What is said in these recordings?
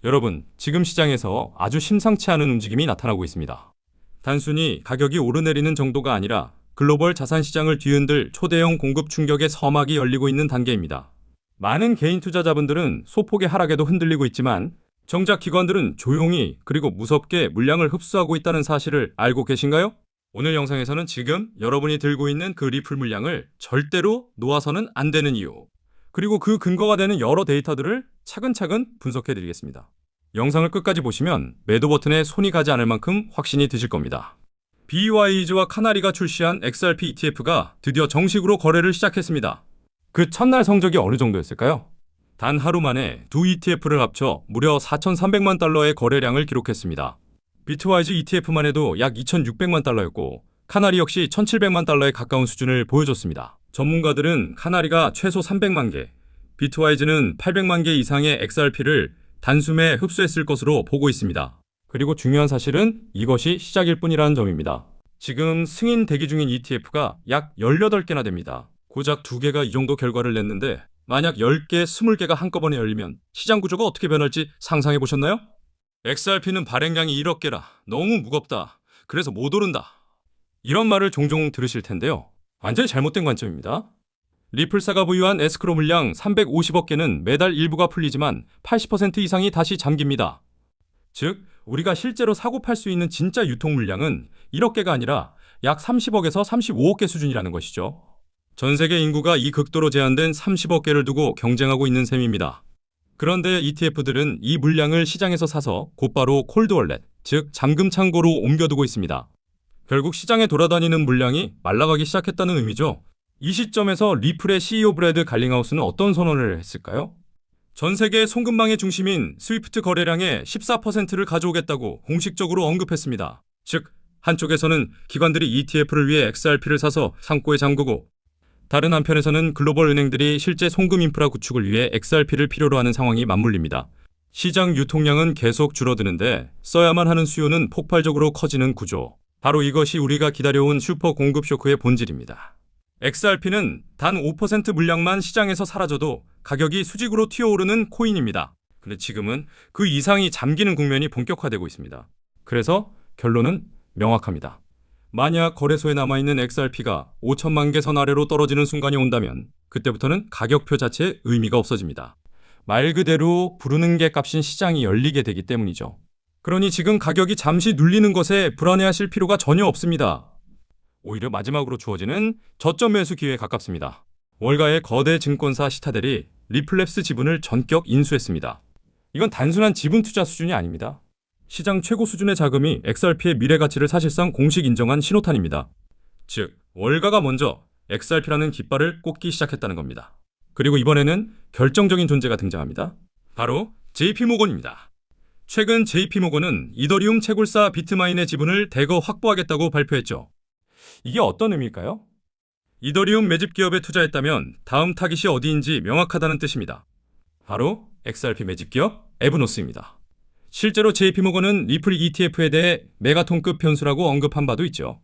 여러분, 지금 시장에서 아주 심상치 않은 움직임이 나타나고 있습니다. 단순히 가격이 오르내리는 정도가 아니라 글로벌 자산 시장을 뒤흔들 초대형 공급 충격의 서막이 열리고 있는 단계입니다. 많은 개인 투자자분들은 소폭의 하락에도 흔들리고 있지만 정작 기관들은 조용히 그리고 무섭게 물량을 흡수하고 있다는 사실을 알고 계신가요? 오늘 영상에서는 지금 여러분이 들고 있는 그 리플 물량을 절대로 놓아서는 안 되는 이유, 그리고 그 근거가 되는 여러 데이터들을 차근차근 분석해 드리겠습니다. 영상을 끝까지 보시면 매도 버튼에 손이 가지 않을 만큼 확신이 드실 겁니다. BYG와 카나리가 출시한 XRP ETF가 드디어 정식으로 거래를 시작했습니다. 그 첫날 성적이 어느 정도였을까요? 단 하루 만에 두 ETF를 합쳐 무려 4,300만 달러의 거래량을 기록했습니다. 비트와이즈 ETF만 해도 약 2,600만 달러였고 카나리 역시 1,700만 달러에 가까운 수준을 보여줬습니다. 전문가들은 카나리가 최소 300만 개, 비트와이즈는 800만 개 이상의 XRP를 단숨에 흡수했을 것으로 보고 있습니다. 그리고 중요한 사실은 이것이 시작일 뿐이라는 점입니다. 지금 승인 대기 중인 ETF가 약 18개나 됩니다. 고작 2개가 이 정도 결과를 냈는데 만약 10개, 20개가 한꺼번에 열리면 시장 구조가 어떻게 변할지 상상해 보셨나요? XRP는 발행량이 1억 개라 너무 무겁다. 그래서 못 오른다. 이런 말을 종종 들으실 텐데요. 완전히 잘못된 관점입니다. 리플사가 보유한 에스크로 물량 350억 개는 매달 일부가 풀리지만 80% 이상이 다시 잠깁니다. 즉, 우리가 실제로 사고 팔 수 있는 진짜 유통 물량은 1억 개가 아니라 약 30억에서 35억 개 수준이라는 것이죠. 전 세계 인구가 이 극도로 제한된 30억 개를 두고 경쟁하고 있는 셈입니다. 그런데 ETF들은 이 물량을 시장에서 사서 곧바로 콜드월렛, 즉 잠금 창고로 옮겨두고 있습니다. 결국 시장에 돌아다니는 물량이 말라가기 시작했다는 의미죠. 이 시점에서 리플의 CEO 브래드 갈링하우스는 어떤 선언을 했을까요? 전 세계 송금망의 중심인 스위프트 거래량의 14%를 가져오겠다고 공식적으로 언급했습니다. 즉, 한쪽에서는 기관들이 ETF를 위해 XRP를 사서 창고에 잠그고 다른 한편에서는 글로벌 은행들이 실제 송금 인프라 구축을 위해 XRP를 필요로 하는 상황이 맞물립니다. 시장 유통량은 계속 줄어드는데 써야만 하는 수요는 폭발적으로 커지는 구조. 바로 이것이 우리가 기다려온 슈퍼 공급 쇼크의 본질입니다. XRP는 단 5% 물량만 시장에서 사라져도 가격이 수직으로 튀어오르는 코인입니다. 근데 지금은 그 이상이 잠기는 국면이 본격화되고 있습니다. 그래서 결론은 명확합니다. 만약 거래소에 남아있는 XRP가 5천만 개 선 아래로 떨어지는 순간이 온다면 그때부터는 가격표 자체에 의미가 없어집니다. 말 그대로 부르는 게 값인 시장이 열리게 되기 때문이죠. 그러니 지금 가격이 잠시 눌리는 것에 불안해하실 필요가 전혀 없습니다. 오히려 마지막으로 주어지는 저점 매수 기회에 가깝습니다. 월가의 거대 증권사 시타델이 리플랩스 지분을 전격 인수했습니다. 이건 단순한 지분 투자 수준이 아닙니다. 시장 최고 수준의 자금이 XRP의 미래 가치를 사실상 공식 인정한 신호탄입니다. 즉, 월가가 먼저 XRP라는 깃발을 꽂기 시작했다는 겁니다. 그리고 이번에는 결정적인 존재가 등장합니다. 바로 JP모건입니다. 최근 JP모건은 이더리움 채굴사 비트마인의 지분을 대거 확보하겠다고 발표했죠. 이게 어떤 의미일까요? 이더리움 매집 기업에 투자했다면 다음 타깃이 어디인지 명확하다는 뜻입니다. 바로 XRP 매집 기업 에브노스입니다. 실제로 JP모건은 리플 ETF에 대해 메가톤급 변수라고 언급한 바도 있죠.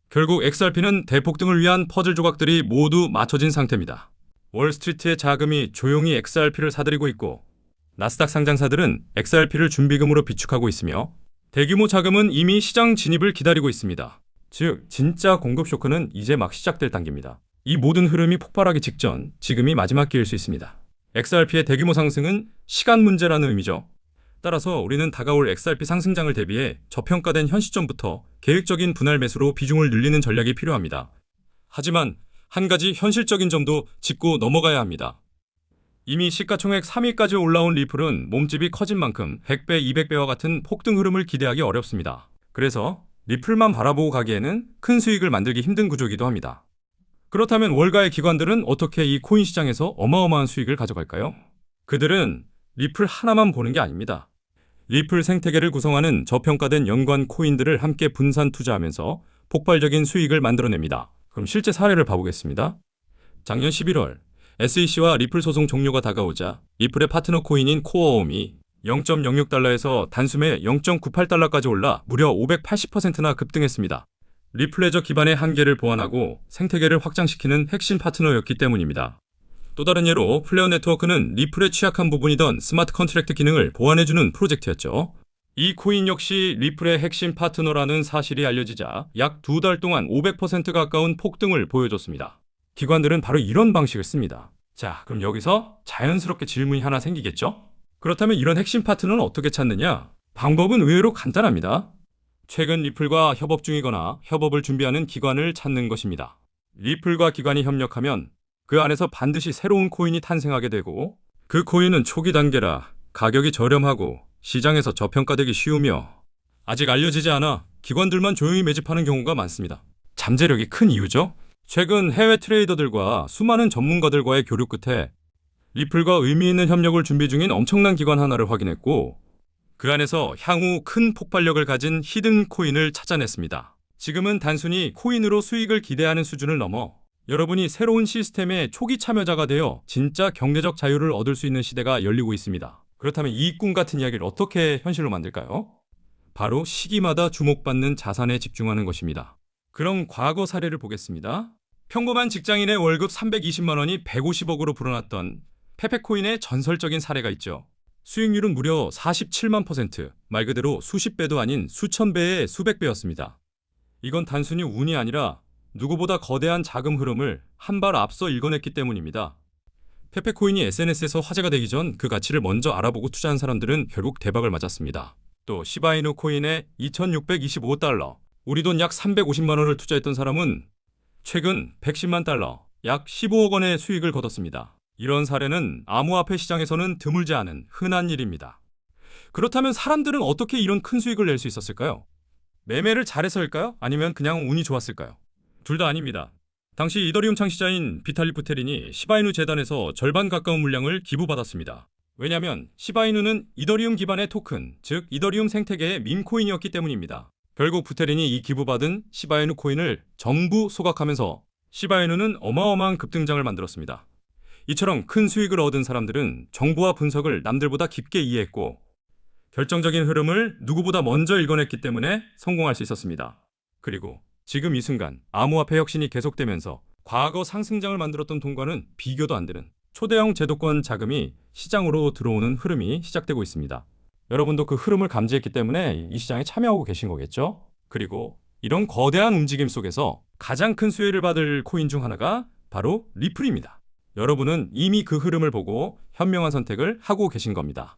결국 XRP는 대폭등을 위한 퍼즐 조각들이 모두 맞춰진 상태입니다. 월스트리트의 자금이 조용히 XRP를 사들이고 있고 나스닥 상장사들은 XRP를 준비금으로 비축하고 있으며 대규모 자금은 이미 시장 진입을 기다리고 있습니다. 즉, 진짜 공급 쇼크는 이제 막 시작될 단계입니다. 이 모든 흐름이 폭발하기 직전 지금이 마지막 기회일 수 있습니다. XRP의 대규모 상승은 시간 문제라는 의미죠. 따라서 우리는 다가올 XRP 상승장을 대비해 저평가된 현 시점부터 계획적인 분할 매수로 비중을 늘리는 전략이 필요합니다. 하지만 한 가지 현실적인 점도 짚고 넘어가야 합니다. 이미 시가총액 3위까지 올라온 리플은 몸집이 커진 만큼 100배, 200배와 같은 폭등 흐름을 기대하기 어렵습니다. 그래서 리플만 바라보고 가기에는 큰 수익을 만들기 힘든 구조이기도 합니다. 그렇다면 월가의 기관들은 어떻게 이 코인 시장에서 어마어마한 수익을 가져갈까요? 그들은 리플 하나만 보는 게 아닙니다. 리플 생태계를 구성하는 저평가된 연관 코인들을 함께 분산 투자하면서 폭발적인 수익을 만들어냅니다. 그럼 실제 사례를 봐보겠습니다. 작년 11월 SEC와 리플 소송 종료가 다가오자 리플의 파트너 코인인 코어홈이 0.06달러에서 단숨에 0.98달러까지 올라 무려 580%나 급등했습니다. 리플레저 기반의 한계를 보완하고 생태계를 확장시키는 핵심 파트너였기 때문입니다. 또 다른 예로 플레어 네트워크는 리플의 취약한 부분이던 스마트 컨트랙트 기능을 보완해주는 프로젝트였죠. 이 코인 역시 리플의 핵심 파트너라는 사실이 알려지자 약 2달 동안 500% 가까운 폭등을 보여줬습니다. 기관들은 바로 이런 방식을 씁니다. 자, 그럼 여기서 자연스럽게 질문이 하나 생기겠죠? 그렇다면 이런 핵심 파트너는 어떻게 찾느냐? 방법은 의외로 간단합니다. 최근 리플과 협업 중이거나 협업을 준비하는 기관을 찾는 것입니다. 리플과 기관이 협력하면 그 안에서 반드시 새로운 코인이 탄생하게 되고, 그 코인은 초기 단계라 가격이 저렴하고 시장에서 저평가되기 쉬우며 아직 알려지지 않아 기관들만 조용히 매집하는 경우가 많습니다. 잠재력이 큰 이유죠. 최근 해외 트레이더들과 수많은 전문가들과의 교류 끝에 리플과 의미 있는 협력을 준비 중인 엄청난 기관 하나를 확인했고, 그 안에서 향후 큰 폭발력을 가진 히든 코인을 찾아냈습니다. 지금은 단순히 코인으로 수익을 기대하는 수준을 넘어 여러분이 새로운 시스템의 초기 참여자가 되어 진짜 경제적 자유를 얻을 수 있는 시대가 열리고 있습니다. 그렇다면 이 꿈 같은 이야기를 어떻게 현실로 만들까요? 바로 시기마다 주목받는 자산에 집중하는 것입니다. 그럼 과거 사례를 보겠습니다. 평범한 직장인의 월급 320만 원이 150억으로 불어났던 페페코인의 전설적인 사례가 있죠. 수익률은 무려 47만 %, 말 그대로 수십 배도 아닌 수천 배의 수백 배였습니다. 이건 단순히 운이 아니라 누구보다 거대한 자금 흐름을 한 발 앞서 읽어냈기 때문입니다. 페페코인이 SNS에서 화제가 되기 전 그 가치를 먼저 알아보고 투자한 사람들은 결국 대박을 맞았습니다. 또 시바이누 코인에 2,625달러, 우리 돈 약 350만 원을 투자했던 사람은 최근 110만 달러, 약 15억 원의 수익을 거뒀습니다. 이런 사례는 암호화폐 시장에서는 드물지 않은 흔한 일입니다. 그렇다면 사람들은 어떻게 이런 큰 수익을 낼 수 있었을까요? 매매를 잘해서일까요? 아니면 그냥 운이 좋았을까요? 둘 다 아닙니다. 당시 이더리움 창시자인 비탈릭 부테린이 시바이누 재단에서 절반 가까운 물량을 기부받았습니다. 왜냐하면 시바이누는 이더리움 기반의 토큰, 즉 이더리움 생태계의 밈코인이었기 때문입니다. 결국 부테린이 이 기부받은 시바이누 코인을 전부 소각하면서 시바이누는 어마어마한 급등장을 만들었습니다. 이처럼 큰 수익을 얻은 사람들은 정보와 분석을 남들보다 깊게 이해했고, 결정적인 흐름을 누구보다 먼저 읽어냈기 때문에 성공할 수 있었습니다. 그리고 지금 이 순간 암호화폐 혁신이 계속되면서 과거 상승장을 만들었던 돈과는 비교도 안 되는 초대형 제도권 자금이 시장으로 들어오는 흐름이 시작되고 있습니다. 여러분도 그 흐름을 감지했기 때문에 이 시장에 참여하고 계신 거겠죠? 그리고 이런 거대한 움직임 속에서 가장 큰 수혜를 받을 코인 중 하나가 바로 리플입니다. 여러분은 이미 그 흐름을 보고 현명한 선택을 하고 계신 겁니다.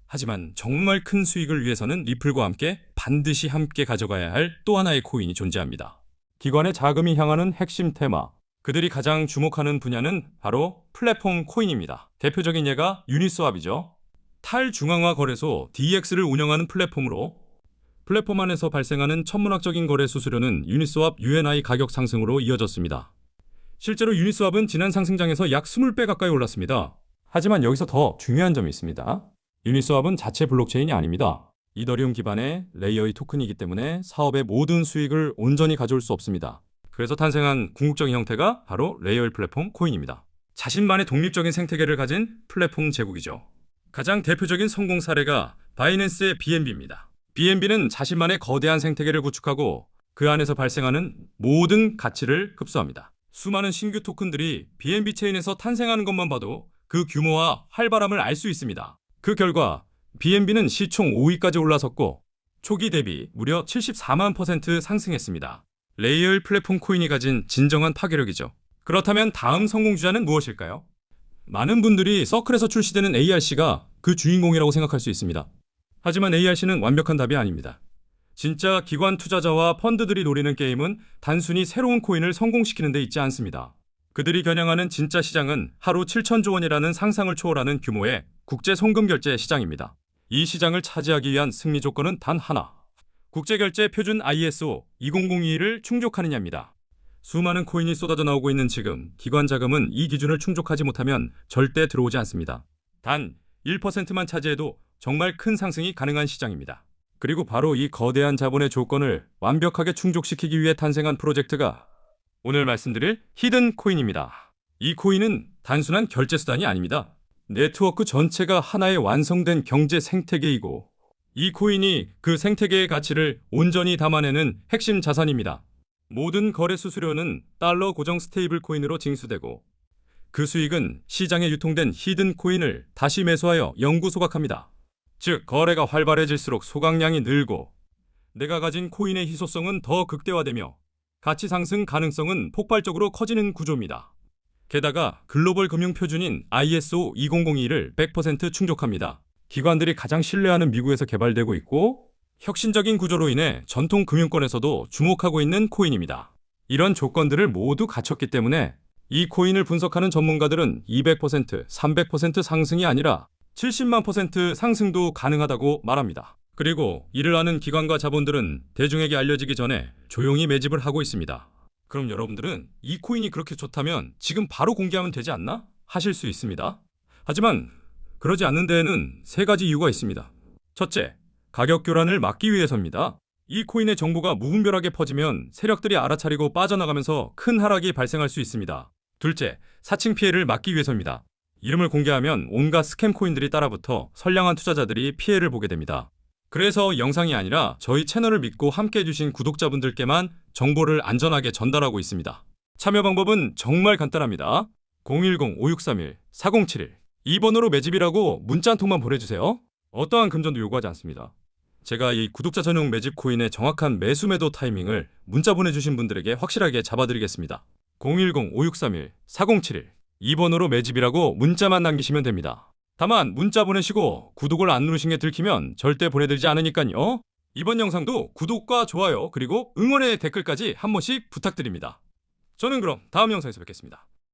하지만 정말 큰 수익을 위해서는 리플과 함께 반드시 함께 가져가야 할 또 하나의 코인이 존재합니다. 기관의 자금이 향하는 핵심 테마, 그들이 가장 주목하는 분야는 바로 플랫폼 코인입니다. 대표적인 예가 유니스왑이죠. 탈중앙화 거래소 DEX를 운영하는 플랫폼으로 플랫폼 안에서 발생하는 천문학적인 거래 수수료는 유니스왑 UNI 가격 상승으로 이어졌습니다. 실제로 유니스왑은 지난 상승장에서 약 20배 가까이 올랐습니다. 하지만 여기서 더 중요한 점이 있습니다. 유니스왑은 자체 블록체인이 아닙니다. 이더리움 기반의 레이어의 토큰이기 때문에 사업의 모든 수익을 온전히 가져올 수 없습니다. 그래서 탄생한 궁극적인 형태가 바로 레이어의 플랫폼 코인입니다. 자신만의 독립적인 생태계를 가진 플랫폼 제국이죠. 가장 대표적인 성공 사례가 바이낸스의 BNB입니다. BNB는 자신만의 거대한 생태계를 구축하고 그 안에서 발생하는 모든 가치를 흡수합니다. 수많은 신규 토큰들이 BNB 체인에서 탄생하는 것만 봐도 그 규모와 활발함을 알 수 있습니다. 그 결과 BNB는 시총 5위까지 올라섰고 초기 대비 무려 74만 % 상승했습니다. 레이어의 플랫폼 코인이 가진 진정한 파괴력이죠. 그렇다면 다음 성공 주자는 무엇일까요? 많은 분들이 서클에서 출시되는 ARC가 그 주인공이라고 생각할 수 있습니다. 하지만 ARC는 완벽한 답이 아닙니다. 진짜 기관 투자자와 펀드들이 노리는 게임은 단순히 새로운 코인을 성공시키는 데 있지 않습니다. 그들이 겨냥하는 진짜 시장은 하루 7천조 원이라는 상상을 초월하는 규모의 국제 송금 결제 시장입니다. 이 시장을 차지하기 위한 승리 조건은 단 하나. 국제결제 표준 ISO 20022를 충족하느냐입니다. 수많은 코인이 쏟아져 나오고 있는 지금 기관 자금은 이 기준을 충족하지 못하면 절대 들어오지 않습니다. 단 1%만 차지해도 정말 큰 상승이 가능한 시장입니다. 그리고 바로 이 거대한 자본의 조건을 완벽하게 충족시키기 위해 탄생한 프로젝트가 오늘 말씀드릴 히든 코인입니다. 이 코인은 단순한 결제 수단이 아닙니다. 네트워크 전체가 하나의 완성된 경제 생태계이고 이 코인이 그 생태계의 가치를 온전히 담아내는 핵심 자산입니다. 모든 거래 수수료는 달러 고정 스테이블 코인으로 징수되고 그 수익은 시장에 유통된 히든 코인을 다시 매수하여 영구 소각합니다. 즉, 거래가 활발해질수록 소각량이 늘고 내가 가진 코인의 희소성은 더 극대화되며 가치 상승 가능성은 폭발적으로 커지는 구조입니다. 게다가 글로벌 금융 표준인 ISO 2002를 100% 충족합니다. 기관들이 가장 신뢰하는 미국에서 개발되고 있고 혁신적인 구조로 인해 전통 금융권에서도 주목하고 있는 코인입니다. 이런 조건들을 모두 갖췄기 때문에 이 코인을 분석하는 전문가들은 200%, 300% 상승이 아니라 70만 % 상승도 가능하다고 말합니다. 그리고 이를 아는 기관과 자본들은 대중에게 알려지기 전에 조용히 매집을 하고 있습니다. 그럼 여러분들은 이 코인이 그렇게 좋다면 지금 바로 공개하면 되지 않나? 하실 수 있습니다. 하지만 그러지 않는 데에는 세 가지 이유가 있습니다. 첫째, 가격 교란을 막기 위해서입니다. 이 코인의 정보가 무분별하게 퍼지면 세력들이 알아차리고 빠져나가면서 큰 하락이 발생할 수 있습니다. 둘째, 사칭 피해를 막기 위해서입니다. 이름을 공개하면 온갖 스캠 코인들이 따라붙어 선량한 투자자들이 피해를 보게 됩니다. 그래서 영상이 아니라 저희 채널을 믿고 함께 해주신 구독자분들께만 정보를 안전하게 전달하고 있습니다. 참여 방법은 정말 간단합니다. 010-5631-4071 이 번호로 매집이라고 문자 한 통만 보내주세요. 어떠한 금전도 요구하지 않습니다. 제가 이 구독자 전용 매집 코인의 정확한 매수 매도 타이밍을 문자 보내주신 분들에게 확실하게 잡아드리겠습니다. 010-5631-4071 이 번호로 매집이라고 문자만 남기시면 됩니다. 다만 문자 보내시고 구독을 안 누르신 게 들키면 절대 보내드리지 않으니까요. 이번 영상도 구독과 좋아요 그리고 응원의 댓글까지 한 번씩 부탁드립니다. 저는 그럼 다음 영상에서 뵙겠습니다.